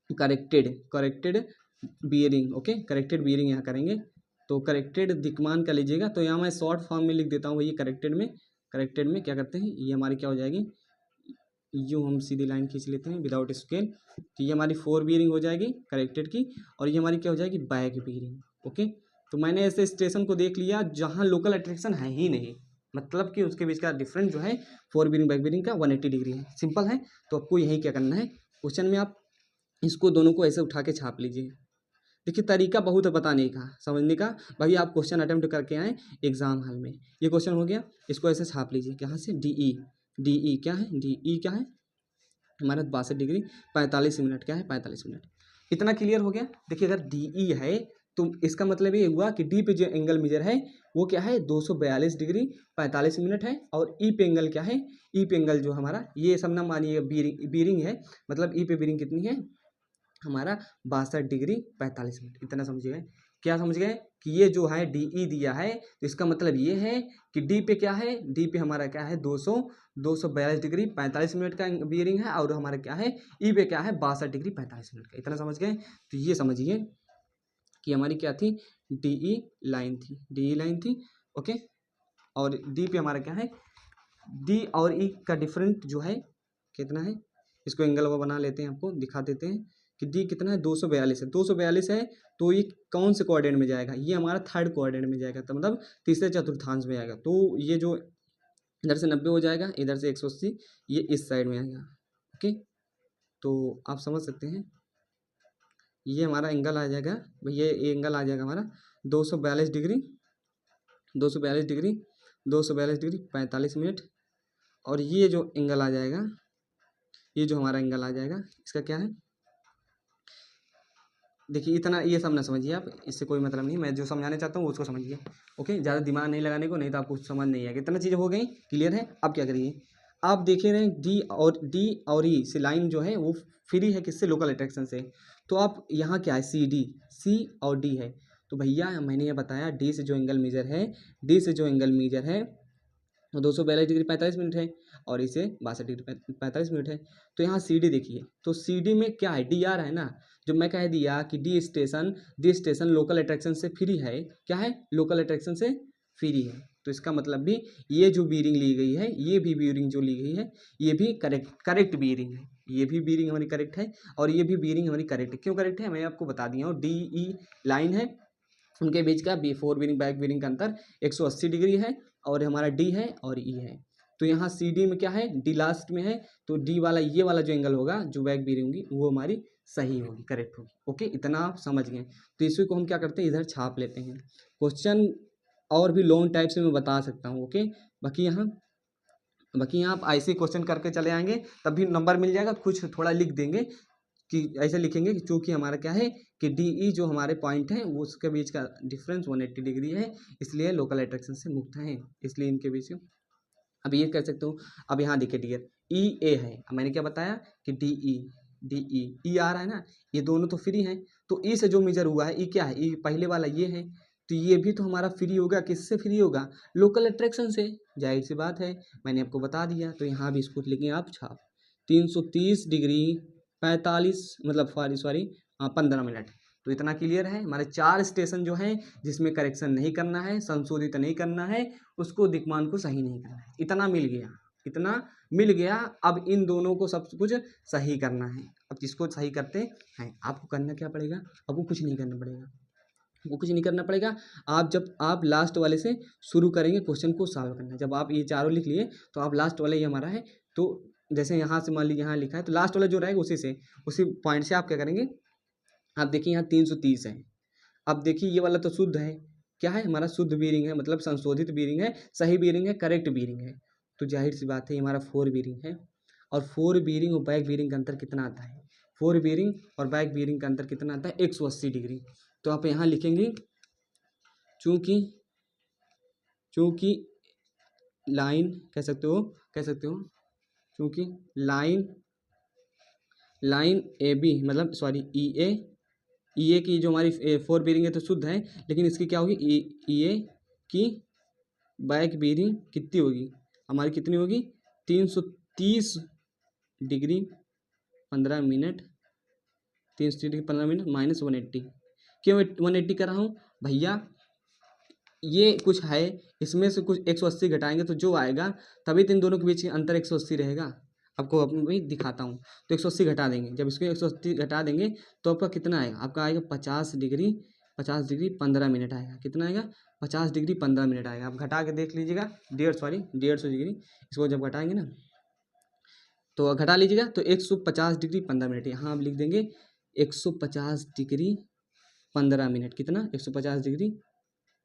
corrected bearing, okay. Corrected bearing यहाँ करेंगे, तो करेक्टेड दिक्मान का लीजिएगा। तो यहाँ मैं शॉर्ट फॉर्म में लिख देता हूँ भैया। करेक्टेड में क्या करते हैं, ये हमारी क्या हो जाएगी, यूँ हम सीधी लाइन खींच लेते हैं विदाउट स्केल। तो ये हमारी फोर बियरिंग हो जाएगी करेक्टेड की, और ये हमारी क्या हो जाएगी बैक बियरिंग, ओके। तो मैंने ऐसे स्टेशन को देख लिया जहाँ लोकल अट्रैक्शन है ही नहीं, मतलब कि उसके बीच का डिफरेंस जो है फोर बियरिंग बैक बियरिंग का 180 डिग्री है। सिंपल है। तो आपको यही क्या करना है, क्वेश्चन में आप इसको दोनों को ऐसे उठा के छाप लीजिए। देखिए तरीका बहुत है बताने का, समझने का। भाई आप क्वेश्चन अटेम्प्ट करके आए एग्जाम हॉल में, ये क्वेश्चन हो गया, इसको ऐसे छाप लीजिए। कहाँ से, डी ई क्या है, क्या है हमारा 62 डिग्री 45 मिनट, क्या है 45 मिनट। इतना क्लियर हो गया। देखिए अगर डी है तो इसका मतलब ये हुआ कि डी पे जो एंगल मेजर है वो क्या है 242 डिग्री 45 मिनट है, और ई पे एंगल क्या है, ई पे एंगल जो हमारा ये सब ना मानिए बीरिंग है, मतलब ई पे बीरिंग कितनी है हमारा 62 डिग्री 45 मिनट। इतना समझ गए, क्या समझ गए कि ये जो है डी ई दिया है, तो इसका मतलब ये है कि डी पे क्या है, डी पे हमारा क्या है 242 डिग्री 45 मिनट का बियरिंग है, और हमारा क्या है ई पे क्या है 62 डिग्री 45 मिनट का। इतना समझ गए। तो ये समझिए कि हमारी क्या थी, डी ई लाइन थी, ओके। और डी पे हमारा क्या है, डी और ई का डिफरेंट जो है कितना है, इसको एंगल वो बना लेते हैं, आपको दिखा देते हैं कि डी कितना है 242 है। 242 है तो ये कौन से कोऑर्डिनेट में जाएगा, ये हमारा थर्ड कोऑर्डिनेट में जाएगा, तो मतलब तीसरे चतुर्थांश में जाएगा। तो ये जो इधर से 90 हो जाएगा, इधर से 180, ये इस साइड में आएगा, ओके। तो आप समझ सकते हैं ये हमारा एंगल आ जाएगा भैया, ये एंगल आ जाएगा हमारा 242 डिग्री 242 डिग्री 45 मिनट, और ये जो एंगल आ जाएगा ये जो हमारा एंगल आ जाएगा इसका क्या है, देखिए इतना ये सब ना समझिए आप, इससे कोई मतलब नहीं, मैं जो समझाने चाहता हूँ उसको समझिए। ओके, ज़्यादा दिमाग नहीं लगाने को, नहीं तो आपको समझ नहीं आएगा। इतना चीज़ें हो गई, क्लियर है। अब क्या करिए, आप देखे रहे डी और ई से लाइन जो है वो फ्री है किससे, लोकल अट्रैक्शन से। तो आप यहाँ क्या है, सी और डी है। तो भैया मैंने ये बताया डी से जो एंगल मेजर है, डी से जो एंगल मेजर है वो 242 डिग्री 45 मिनट है, और इसे 62 डिग्री 45 मिनट है। तो यहाँ सी डी देखिए, तो सी डी में क्या है, डी आर है ना। जो मैं कह दिया कि डी स्टेशन लोकल अट्रैक्शन से फ्री है, क्या है, लोकल अट्रैक्शन से फ्री है। तो इसका मतलब भी ये जो बीरिंग ली गई है, ये भी बीरिंग जो ली गई है, ये भी करेक्ट बीरिंग है। ये भी बीरिंग हमारी करेक्ट है, और ये भी बीरिंग हमारी करेक्ट है। क्यों करेक्ट है, मैं आपको बता दिया हूँ। डी ई लाइन है, उनके बीच का फोर बीरिंग बैक बीरिंग का अंतर 180 डिग्री है, और हमारा डी है और ई है। तो यहाँ सी डी में क्या है, डी लास्ट में है, तो डी वाला ये वाला जो एंगल होगा, जो बैक बीरिंग होगी, वो हमारी सही होगी, करेक्ट होगी। ओके, इतना आप समझ गए। तो इसी को हम क्या करते हैं, इधर छाप लेते हैं। क्वेश्चन और भी लॉन्ग टाइप से मैं बता सकता हूँ। ओके, बाकी यहाँ आप ऐसे क्वेश्चन करके चले आएंगे, तब भी नंबर मिल जाएगा। कुछ थोड़ा लिख देंगे कि ऐसे लिखेंगे कि चूँकि हमारा क्या है कि डी ई जो हमारे पॉइंट हैं वो उसके बीच का डिफरेंस 180 डिग्री है, इसलिए लोकल अट्रैक्शन से मुक्त हैं, इसलिए इनके बीच। अब ये कह सकते हो। अब यहाँ देखिए डियर ई ए है, अब मैंने क्या बताया कि डी ई आ रहा है ना, ये दोनों तो फ्री हैं। तो ई से जो मेजर हुआ है, ई क्या है, ई पहले वाला ये है, तो ये भी तो हमारा फ्री होगा। किससे फ्री होगा, लोकल अट्रैक्शन से, जाहिर सी बात है, मैंने आपको बता दिया। तो यहाँ भी इसको लिखेंगे आप छाप 330 डिग्री 45 मतलब सॉरी 15 मिनट। तो इतना क्लियर है। हमारे 4 स्टेशन जो हैं जिसमें करेक्शन नहीं करना है, संशोधित नहीं करना है, उसको दिक्मान को सही नहीं करना है। इतना मिल गया। अब इन दोनों को सब कुछ सही करना है। अब जिसको सही करते हैं, आपको करना क्या पड़ेगा, आपको कुछ नहीं करना पड़ेगा, वो कुछ नहीं करना पड़ेगा। जब आप लास्ट वाले से शुरू करेंगे क्वेश्चन को सॉल्व करना, जब आप ये चारों लिख लिए तो आप लास्ट वाले ये हमारा है, तो जैसे यहाँ से मान लीजिए यहाँ लिखा है, तो लास्ट वाला जो रहेगा उसी पॉइंट से आप क्या करेंगे। आप देखिए यहाँ 330 है। अब देखिए ये वाला तो शुद्ध है, क्या है, हमारा शुद्ध बीरिंग है, मतलब संशोधित बीरिंग है, सही बीरिंग है, करेक्ट बीरिंग है। तो जाहिर सी बात है ये हमारा 4 बीरिंग है। और 4 बीरिंग और बैक बीरिंग का अंतर कितना आता है, 4 बीरिंग और बैक बीरिंग का अंतर कितना आता है, 180 डिग्री। तो आप यहाँ लिखेंगे चूँकि लाइन कह सकते हो चूँकि लाइन ए बी मतलब सॉरी ई ए की जो हमारी 4 बीरिंग है तो शुद्ध है, लेकिन इसकी क्या होगी, ई ए की बैक बीरिंग कितनी होगी, हमारी कितनी होगी 330 degree 15 minute, 330 degree 15 minute minus 180। क्यों 180 कर रहा हूँ भैया, ये कुछ है, इसमें से कुछ 180 घटाएंगे तो जो आएगा, तभी तो इन दोनों के बीच अंतर 180 रहेगा। आपको भी दिखाता हूँ। तो 180 घटा देंगे, जब इसको 180 घटा देंगे तो आपका कितना आएगा, आपका आएगा 50 डिग्री 15 मिनट आएगा। कितना आएगा, 50 डिग्री 15 मिनट आएगा। आप घटा के देख लीजिएगा, 150 डिग्री, इसको जब घटाएंगे ना तो घटा लीजिएगा, तो 150 डिग्री 15 मिनट, यहाँ आप लिख देंगे 150 डिग्री 15 मिनट। कितना, 150 डिग्री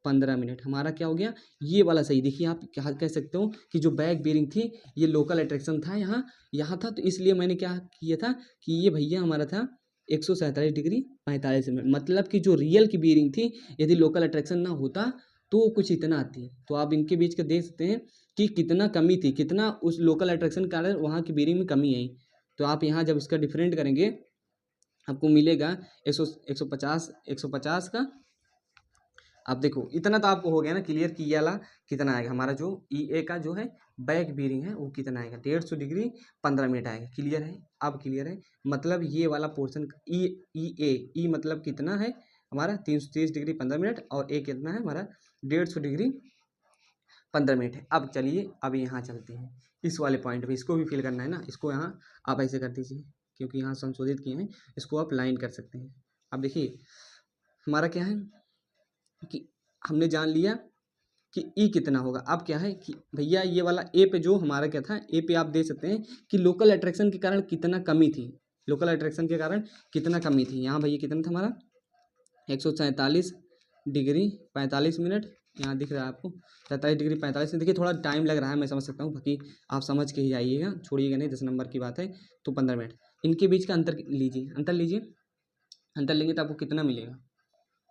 15 मिनट। हमारा क्या हो गया, ये वाला सही। देखिए आप क्या कह सकते हो कि जो बैक बीरिंग थी ये लोकल अट्रैक्शन था, यहाँ था, तो इसलिए मैंने क्या किया था कि ये भैया हमारा था 147 डिग्री 45 मिनट। मतलब कि जो रियल की बीरिंग थी, यदि लोकल अट्रैक्शन ना होता तो कुछ इतना आती। तो आप इनके बीच का देख सकते हैं कि कितना कमी थी, कितना उस लोकल अट्रैक्शन के कारण वहाँ की बीरिंग में कमी आई। तो आप यहाँ जब इसका डिफरेंट करेंगे आपको मिलेगा 150 का। अब देखो इतना तो आपको हो गया ना क्लियर कि ये वाला कितना आएगा, हमारा जो ई ए का जो है बैक बीरिंग है वो कितना आएगा, 150 डिग्री 15 मिनट आएगा। क्लियर है, अब क्लियर है। मतलब ये वाला पोर्शन ई मतलब कितना है हमारा 330 डिग्री 15 मिनट, और ए कितना है हमारा 150 डिग्री 15 मिनट है। अब चलिए अब यहाँ चलते हैं इस वाले पॉइंट पे, इसको भी फिल करना है ना। इसको यहाँ आप ऐसे कर दीजिए, क्योंकि यहाँ संशोधित किए हैं, इसको आप लाइन कर सकते हैं। अब देखिए हमारा क्या है कि हमने जान लिया कि ई कितना होगा। अब क्या है कि भैया ये वाला ए पे जो हमारा क्या था, ए पे आप देख सकते हैं कि लोकल अट्रैक्शन के कारण कितना कमी थी, लोकल अट्रैक्शन के कारण कितना कमी थी। यहाँ भैया कितना था हमारा 147 डिग्री 45 मिनट यहाँ दिख रहा है आपको 43 डिग्री 45। देखिए थोड़ा टाइम लग रहा है, मैं समझ सकता हूँ, बाकी आप समझ के ही आइएगा, छोड़िएगा नहीं, 10 नंबर की बात है तो 15 मिनट। इनके बीच का अंतर लीजिए, अंतर लीजिए, अंतर लेंगे तो आपको कितना मिलेगा।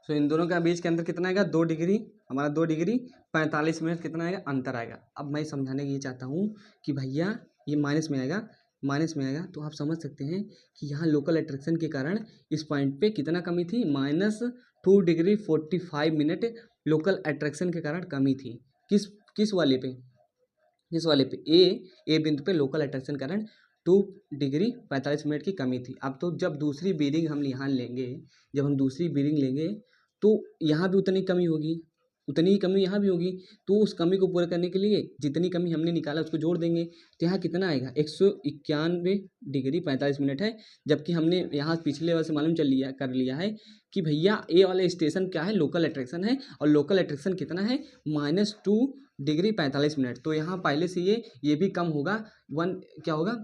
सो इन दोनों का बीच के अंतर कितना आएगा, 2 डिग्री, हमारा 2 डिग्री 45 मिनट कितना आएगा, अंतर आएगा। अब मैं समझाने की ये चाहता हूँ कि भैया ये माइनस में आएगा, माइनस में आएगा, तो आप समझ सकते हैं कि यहाँ लोकल अट्रैक्शन के कारण इस पॉइंट पे कितना कमी थी, -2 डिग्री 45 मिनट लोकल अट्रैक्शन के कारण कमी थी। किस किस वाले पे, किस वाले पे, ए बिंदु पे लोकल अट्रैक्शन के कारण 2 डिग्री 45 मिनट की कमी थी। अब तो जब दूसरी बीरिंग हम यहाँ लेंगे, जब हम दूसरी बीरिंग लेंगे तो यहाँ भी उतनी कमी होगी, उतनी ही कमी यहाँ भी होगी। तो उस कमी को पूरा करने के लिए जितनी कमी हमने निकाला उसको जोड़ देंगे, तो यहाँ कितना आएगा, 191 डिग्री 45 मिनट है। जबकि हमने यहाँ पिछले वाले से मालूम कर लिया है कि भैया ए वाले स्टेशन क्या है, लोकल अट्रैक्शन है, और लोकल अट्रैक्शन कितना है, -2 डिग्री 45 मिनट। तो यहाँ पहले से ये भी कम होगा, क्या होगा,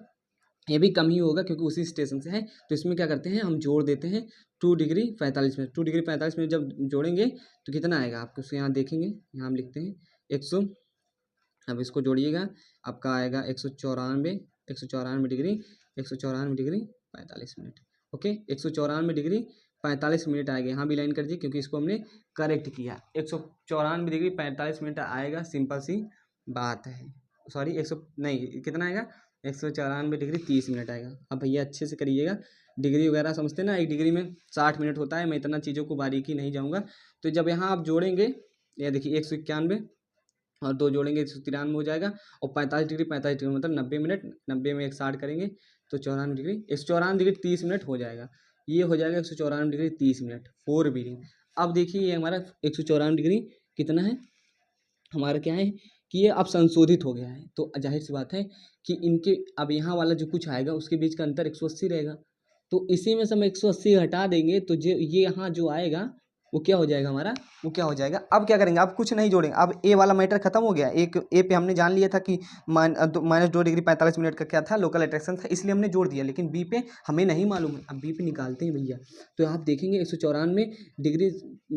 ये भी कम ही होगा क्योंकि उसी स्टेशन से है। तो इसमें क्या करते हैं, हम जोड़ देते हैं 2 डिग्री 45 मिनट। 2 डिग्री 45 मिनट जब जोड़ेंगे तो कितना आएगा आपको, उसको यहाँ देखेंगे, यहाँ हम लिखते हैं 100, अब इसको जोड़िएगा, आपका आएगा 194 degree 194 degree 45 minute. Okay, 194 degree 45 minute आएगा, यहाँ भी लाइन कर दीजिए क्योंकि इसको हमने करेक्ट किया। 194 डिग्री 45 मिनट आएगा, सिंपल सी बात है। सॉरी 100 नहीं, कितना आएगा, 194 डिग्री 30 मिनट आएगा। अब भैया अच्छे से करिएगा, डिग्री वगैरह समझते ना, एक डिग्री में 60 मिनट होता है, मैं इतना चीज़ों को बारीकी नहीं जाऊँगा। तो जब यहाँ आप जोड़ेंगे, ये देखिए 191 और 2 जोड़ेंगे 193 हो जाएगा, और 45 डिग्री मतलब 90 मिनट, 90 में 160 करेंगे तो 94 डिग्री, 194 डिग्री 30 मिनट हो जाएगा। ये हो जाएगा 194 डिग्री 30 मिनट 4 बीरिंग। अब देखिए ये हमारा 194 डिग्री कितना है, हमारा क्या है कि ये अब संशोधित हो गया है। तो जाहिर सी बात है कि इनके अब यहाँ वाला जो कुछ आएगा उसके बीच का अंतर 180 रहेगा। तो इसी में से हम 180 हटा देंगे तो जो ये यहाँ जो आएगा वो क्या हो जाएगा हमारा, वो क्या हो जाएगा। अब क्या करेंगे, अब कुछ नहीं जोड़ेंगे, अब ए वाला मैटर खत्म हो गया। एक ए पे हमने जान लिया था कि -2 डिग्री 45 मिनट का क्या था, लोकल अट्रैक्शन था, इसलिए हमने जोड़ दिया। लेकिन बी पे हमें नहीं मालूम है, अब बी पे निकालते हैं भैया। तो आप देखेंगे 194 डिग्री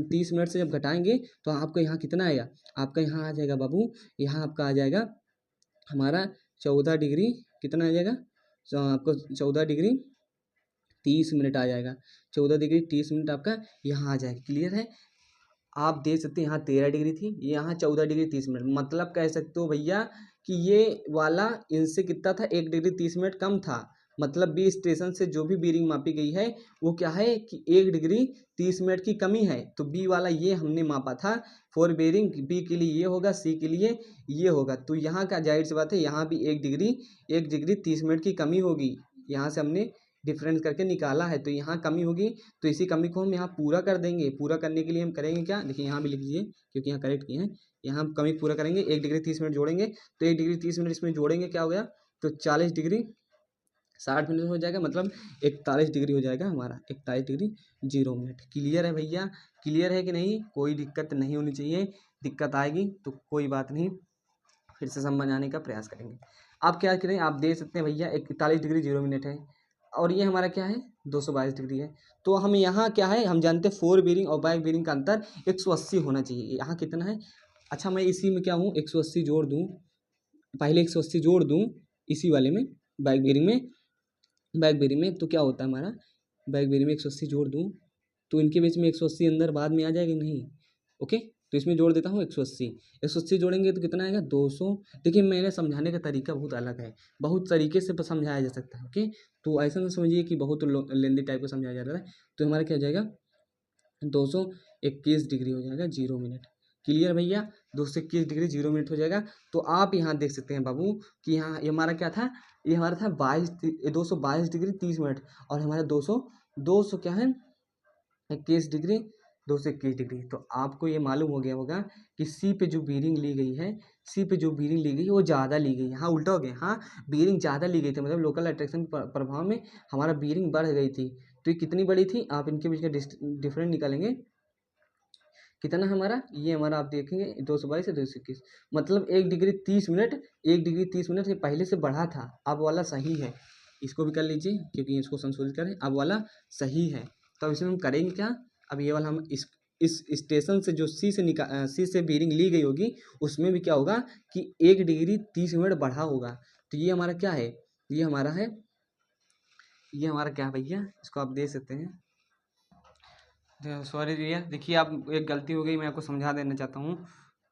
30 मिनट से जब घटाएंगे तो आपको यहाँ कितना आएगा, आपका यहाँ आ जाएगा बाबू, यहाँ आपका आ जाएगा हमारा 14 डिग्री, कितना आ जाएगा, आपको 14 डिग्री 30 मिनट आ जाएगा। 14 डिग्री 30 मिनट आपका यहाँ आ जाएगा। क्लियर है, आप देख सकते हैं यहाँ 13 डिग्री थी, यहाँ 14 डिग्री 30 मिनट, मतलब कह सकते हो भैया कि ये वाला इनसे कितना था, 1 डिग्री 30 मिनट कम था। मतलब बी स्टेशन से जो भी बीरिंग मापी गई है वो क्या है कि 1 डिग्री 30 मिनट की कमी है। तो बी वाला ये हमने मापा था, 4 बीरिंग, बी के लिए ये होगा, सी के लिए ये होगा। तो यहाँ का जाहिर सी बात है यहाँ भी 1 डिग्री 30 मिनट की कमी होगी। यहाँ से हमने डिफरेंस करके निकाला है, तो यहाँ कमी होगी, तो इसी कमी को हम यहाँ पूरा कर देंगे। पूरा करने के लिए हम करेंगे क्या, देखिए यहाँ भी लिख दीजिए क्योंकि यहाँ करेक्ट किए हैं। यहाँ हम कमी पूरा करेंगे, 1 डिग्री 30 मिनट जोड़ेंगे, तो 1 डिग्री 30 मिनट इसमें जोड़ेंगे, क्या हो गया, तो 40 डिग्री 60 मिनट हो जाएगा, मतलब 41 डिग्री हो जाएगा हमारा, 41 डिग्री 0 मिनट। क्लियर है भैया, क्लियर है कि नहीं, कोई दिक्कत नहीं होनी चाहिए, दिक्कत आएगी तो कोई बात नहीं, फिर से समझाने का प्रयास करेंगे। आप क्या करें, आप देख सकते हैं भैया 41 डिग्री 0 मिनट है, और ये हमारा क्या है 222 डिग्री है। तो हमें यहाँ क्या है, हम जानते हैं 4 बीरिंग और बैक बीरिंग का अंतर 180 होना चाहिए। यहाँ कितना है, अच्छा मैं इसी में क्या हूँ 180 जोड़ दूँ, पहले 180 जोड़ दूँ इसी वाले में, बैक बीरिंग में, बैक बीरिंग में तो क्या होता है हमारा, बैक बीरिंग में 180 जोड़ दूँ तो इनके बीच में 180 अंदर बाद में आ जाएगी नहीं। ओके, तो इसमें जोड़ देता हूँ 180 जोड़ेंगे तो कितना आएगा 200। देखिए मेरे समझाने का तरीका बहुत अलग है, बहुत तरीके से समझाया जा सकता है। ओके, तो ऐसा ना समझिए कि बहुत लेंदी टाइप का समझाया जा रहा है। तो हमारा क्या हो जाएगा 221 डिग्री हो जाएगा 0 मिनट। क्लियर भैया, 221 डिग्री 0 मिनट हो जाएगा। तो आप यहाँ देख सकते हैं बाबू कि यहाँ ये हमारा क्या था, ये हमारा था 222 डिग्री 30 मिनट, और हमारा 200 क्या है 21 डिग्री 221 डिग्री। तो आपको ये मालूम हो गया होगा कि सी पे जो बीरिंग ली गई है, सी पे जो बीरिंग ली गई है वो ज़्यादा ली गई है। हाँ उल्टा हो गया, हाँ बीरिंग ज़्यादा ली गई थी, मतलब लोकल अट्रैक्शन प्रभाव में हमारा बीरिंग बढ़ गई थी। तो ये कितनी बड़ी थी, आप इनके बीच का डिफरेंस निकालेंगे, कितना हमारा, ये हमारा आप देखेंगे 222 से 221, मतलब 1 डिग्री 30 मिनट, 1 डिग्री 30 मिनट से पहले से बढ़ा था। अब वाला सही है, इसको भी कर लीजिए क्योंकि इसको संशोधित करें, अब वाला सही है। तो इसमें हम करेंगे क्या, अब ये वाला हम इस स्टेशन से जो सी से बीरिंग ली गई होगी उसमें भी क्या होगा कि 1 डिग्री 30 मिनट बढ़ा होगा। तो ये हमारा क्या है, ये हमारा है, ये हमारा क्या है भैया, इसको आप देख सकते हैं। सॉरी भैया, देखिए आप एक गलती हो गई, मैं आपको समझा देना चाहता हूँ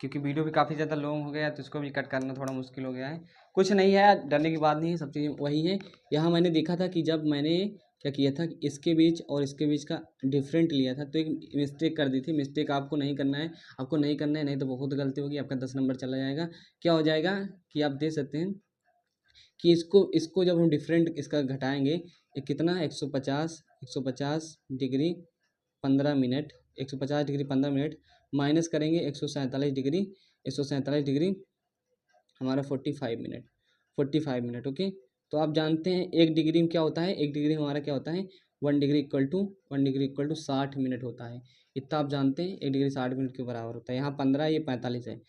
क्योंकि वीडियो भी काफ़ी ज़्यादा लॉन्ग हो गया है तो इसको भी कट करना थोड़ा मुश्किल हो गया है। कुछ नहीं है, डरने की बात नहीं है, सब चीज़ वही है। यहाँ मैंने देखा था कि जब मैंने क्या किया था, इसके बीच और इसके बीच का डिफरेंट लिया था तो एक मिस्टेक कर दी थी। मिस्टेक आपको नहीं करना है, आपको नहीं करना है, नहीं तो बहुत गलती होगी, आपका 10 नंबर चला जाएगा। क्या हो जाएगा कि आप देख सकते हैं कि इसको इसको जब हम डिफरेंट इसका घटाएंगे, ये कितना है 150 degree 15 minute, 150 degree 15 minute minus करेंगे 147 डिग्री हमारा 45 मिनट ओके। तो आप जानते हैं 1 डिग्री में क्या होता है, 1 डिग्री हमारा क्या होता है, 1 डिग्री इक्वल टू 60 मिनट होता है। इतना आप जानते हैं, 1 डिग्री 60 मिनट के बराबर होता है। यहाँ 15, ये 45 है,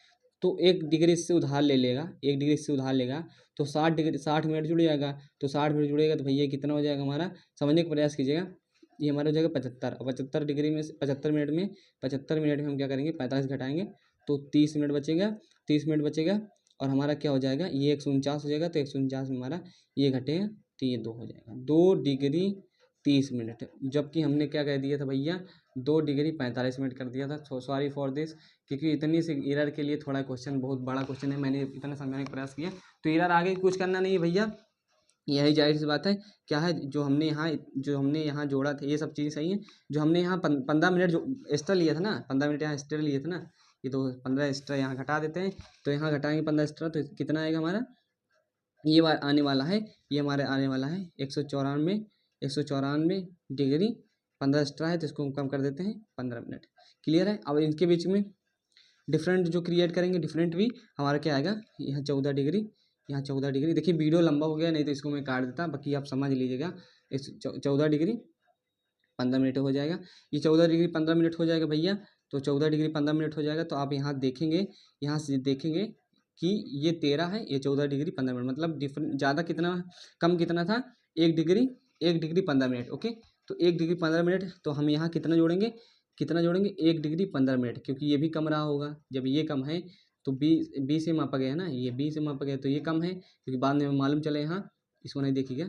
तो 1 डिग्री इससे उधार ले लेगा, 1 डिग्री इससे उधार लेगा तो 60 मिनट जुड़ जाएगा। तो 60 मिनट जुड़ेगा तो भैया कितना हो जाएगा हमारा, समझने का प्रयास कीजिएगा। ये हमारा हो जाएगा 75, और 75 डिग्री में से 75 मिनट में हम क्या करेंगे, 45 घटाएंगे तो 30 मिनट बचेगा, 30 मिनट बचेगा। और हमारा क्या हो जाएगा, ये 149 हो जाएगा, तो 149 में हमारा ये घटेगा तो ये 2 हो जाएगा, 2 डिग्री 30 मिनट। जबकि हमने क्या कह दिया था भैया, 2 डिग्री 45 मिनट कर दिया था। सॉरी फॉर दिस, क्योंकि इतनी सी एरर के लिए थोड़ा क्वेश्चन बहुत बड़ा क्वेश्चन है, मैंने इतना समझाने का प्रयास किया तो एरर आगे कुछ करना नहीं है भैया, यही जाहिर सी बात है। क्या है, जो हमने यहाँ जोड़ा था ये सब चीज़ें सही है। जो हमने यहाँ 15 मिनट जो एक्स्ट्रा लिया था ना, 15 मिनट यहाँ एक्स्ट्रा लिए थे ना, ये तो 15 एक्स्ट्रा यहाँ घटा देते हैं। तो यहाँ घटाएंगे 15 एक्स्ट्रा तो कितना आएगा हमारा, ये आने वाला है, ये हमारे आने वाला है 194 डिग्री 15 एक्स्ट्रा है तो इसको हम कम कर देते हैं 15 मिनट। क्लियर है। अब इनके बीच में डिफरेंट जो क्रिएट करेंगे, डिफरेंट भी हमारा क्या आएगा, यहाँ 14 डिग्री, यहाँ 14 डिग्री। देखिए वीडियो लंबा हो गया, नहीं तो इसको मैं काट देता, बाकी आप समझ लीजिएगा। इस 14 डिग्री 15 मिनट हो जाएगा, ये 14 डिग्री 15 मिनट हो जाएगा भैया। तो 14 डिग्री 15 मिनट हो जाएगा तो आप यहाँ देखेंगे, यहाँ से देखेंगे कि ये 13 है, ये 14 डिग्री 15 मिनट, मतलब डिफरेंट ज़्यादा कितना कम कितना था, 1 डिग्री 15 मिनट ओके। तो 1 डिग्री 15 मिनट, तो हम यहाँ कितना जोड़ेंगे, 1 डिग्री 15 मिनट, क्योंकि ये भी कम रहा होगा। जब ये कम है तो बी से मापा गया है ना, ये बी से मापा गया तो ये कम है, क्योंकि बाद में हमें मालूम चला, यहाँ इसको नहीं देखिएगा,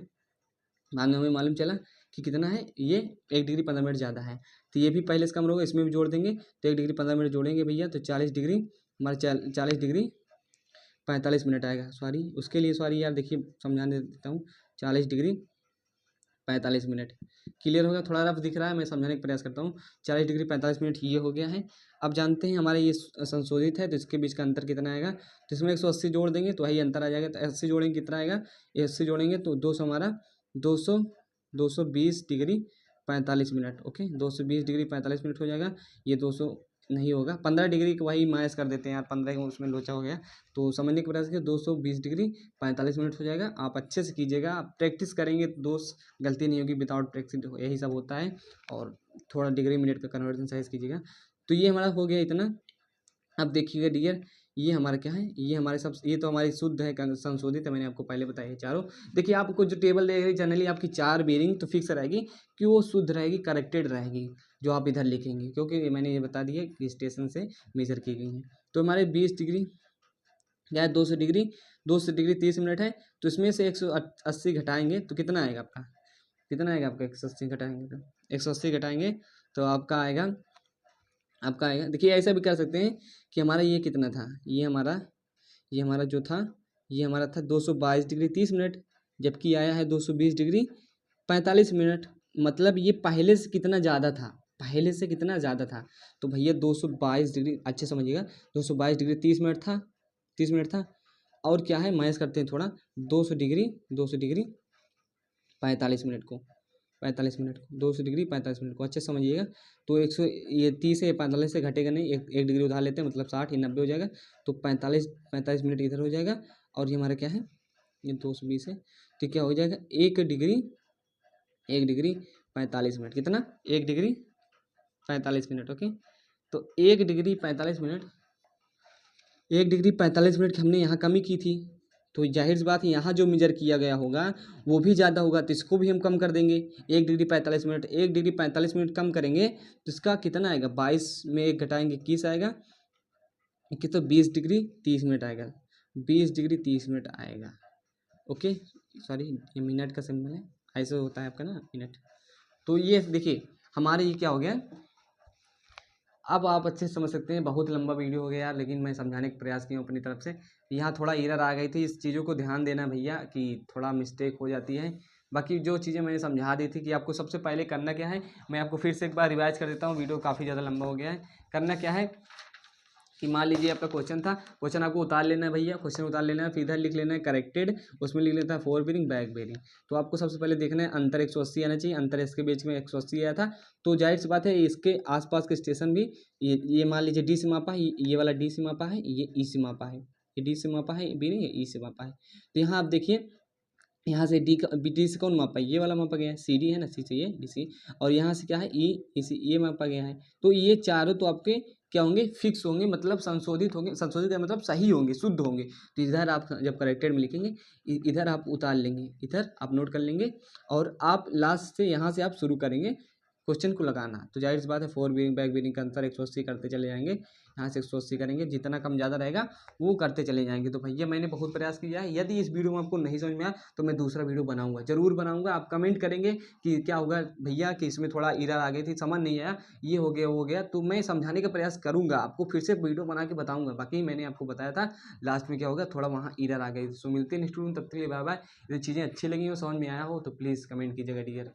बाद में हमें मालूम चला कि कितना है, ये 1 डिग्री 15 मिनट ज़्यादा है। तो ये भी पहले से कम होगा, इसमें भी जोड़ देंगे तो 1 डिग्री 15 मिनट जोड़ेंगे भैया तो 40 डिग्री, हमारा 40 डिग्री 45 मिनट आएगा। सॉरी उसके लिए, सॉरी यार, देखिए समझाने देता हूँ, 40 डिग्री 45 मिनट। क्लियर होगा, थोड़ा रफ दिख रहा है, मैं समझाने का प्रयास करता हूँ। 40 डिग्री 45 मिनट ये हो गया है। अब जानते हैं हमारे ये संशोधित है तो इसके बीच का अंतर कितना आएगा, तो इसमें 180 जोड़ देंगे तो वही अंतर आ जाएगा। तो 80 जोड़ेंगे कितना आएगा, 80 जोड़ेंगे तो 200 हमारा 220 degree 45 minute okay, 220 degree 45 minute हो जाएगा। ये 200 नहीं होगा, 15 डिग्री को वही माइनस कर देते हैं यार, 15 उसमें लोचा हो गया, तो समझने के प्रयास करिए, 220 डिग्री 45 मिनट हो जाएगा। आप अच्छे से कीजिएगा, आप प्रैक्टिस करेंगे तो दोस्त गलती नहीं होगी, विदाउट प्रैक्टिस यही सब होता है। और थोड़ा डिग्री मिनट का कन्वर्जन सही से कीजिएगा। तो ये हमारा हो गया इतना। अब देखिएगा डियर, ये हमारा क्या है, ये हमारे सब, ये तो हमारी शुद्ध है, संशोधित है, मैंने आपको पहले बताया है चारों। देखिए आपको जो टेबल देगी जनरली आपकी 4 बेरिंग तो फिक्स रहेगी कि वो शुद्ध रहेगी, करेक्टेड रहेगी जो आप इधर लिखेंगे, क्योंकि मैंने ये बता दिया कि स्टेशन से मेजर की गई हैं। तो हमारे 20 डिग्री या 200 डिग्री 30 मिनट है, तो इसमें से 180 घटाएंगे तो कितना आएगा आपका, 180 घटाएंगे तो 180 घटाएंगे तो आपका आएगा। देखिए ऐसा भी कर सकते हैं कि हमारा ये कितना था, ये हमारा जो था, ये हमारा था 222 डिग्री 30 मिनट, जबकि आया है 220 डिग्री 45 मिनट। मतलब ये पहले से कितना ज़्यादा था, पहले से कितना ज़्यादा था। तो भैया 222 डिग्री, अच्छे समझिएगा, 222 डिग्री 30 मिनट था। और क्या है, माइनस करते हैं थोड़ा, 200 डिग्री 45 मिनट को, 200 डिग्री 45 मिनट को अच्छे से समझिएगा। तो 100, ये 30 है, 45 से घटेगा नहीं, एक डिग्री उधार लेते हैं, मतलब 60, ये 90 हो जाएगा। तो 45 मिनट इधर हो जाएगा। और ये हमारा क्या है, ये 220 है, तो क्या हो जाएगा, 1 डिग्री 45 मिनट, कितना, 1 डिग्री 45 मिनट ओके। तो 1 डिग्री 45 मिनट, 1 डिग्री 45 मिनट की हमने यहाँ कमी की थी, तो जाहिर सी बात है यहाँ जो मेजर किया गया होगा वो भी ज़्यादा होगा, तो इसको भी हम कम कर देंगे। 1 डिग्री 45 मिनट, 1 डिग्री 45 मिनट कम करेंगे तो इसका कितना आएगा, 22 में 1 घटाएंगे 21 आएगा, 21 तो 20 डिग्री 30 मिनट आएगा, 20 डिग्री 30 मिनट आएगा। ओके, सॉरी ये मिनट का सिंबल है, ऐसे होता है आपका ना मिनट। तो ये देखिए हमारे ये क्या हो गया, अब आप अच्छे से समझ सकते हैं। बहुत लंबा वीडियो हो गया यार, लेकिन मैं समझाने का प्रयास किया हूँ अपनी तरफ से। यहाँ थोड़ा एरर आ गई थी, इस चीज़ों को ध्यान देना भैया कि थोड़ा मिस्टेक हो जाती है। बाकी जो चीज़ें मैंने समझा दी थी कि आपको सबसे पहले करना क्या है, मैं आपको फिर से एक बार रिवाइज कर देता हूँ, वीडियो काफ़ी ज़्यादा लंबा हो गया है। करना क्या है कि मान लीजिए आपका क्वेश्चन था, क्वेश्चन आपको उतार लेना है भैया, क्वेश्चन उतार लेना है, फिर इधर लिख लेना है करेक्टेड, उसमें लिख लेता है फोर बेरिंग बैक बेरिंग। तो आपको सबसे पहले देखना है अंतर 180 आना चाहिए, अंतर इसके बीच में 180 आया था, तो जाहिर सी बात है इसके आसपास के स्टेशन भी ये मान लीजिए डी से मापा है, ये वाला डी से मापा है, ये ई से मापा है, ये डी से मापा है बेरिंग, ये ई से मापा है। तो यहाँ आप देखिए यहाँ से डी से कौन मापा है, ये वाला मापा गया है, सी डी है ना, सी से ये डी सी, और यहाँ से क्या है ई, इसी ये मापा गया है। तो ये चारों तो आपके क्या होंगे, फिक्स होंगे, मतलब संशोधित होंगे, संशोधित का मतलब सही होंगे, शुद्ध होंगे। तो इधर आप जब करेक्टेड में लिखेंगे इधर आप उतार लेंगे, इधर आप नोट कर लेंगे, और आप लास्ट से यहाँ से आप शुरू करेंगे क्वेश्चन को लगाना। तो जाहिर सी बात है फोर बेरिंग बैक बेरिंग का अंतर 180 करते चले जाएंगे, यहाँ से 180 करेंगे, जितना कम ज़्यादा रहेगा वो करते चले जाएंगे। तो भैया मैंने बहुत प्रयास किया है, यदि इस वीडियो में आपको नहीं समझ में आया तो मैं दूसरा वीडियो बनाऊंगा, जरूर बनाऊंगा। आप कमेंट करेंगे कि क्या होगा भैया कि इसमें थोड़ा एरर आ गई थी, समझ नहीं आया, ये हो गया वो हो गया, तो मैं समझाने का प्रयास करूंगा, आपको फिर से वीडियो बना के बताऊंगा। बाकी मैंने आपको बताया था लास्ट में क्या होगा, थोड़ा वहाँ एरर आ गई। सो मिलते हैं नेक्स्ट वीडियो में, तब तक के लिए बाय बाय। यदि चीज़ें अच्छी लगी हो, समझ में आया हो तो प्लीज़ कमेंट कीजिएगा डियर।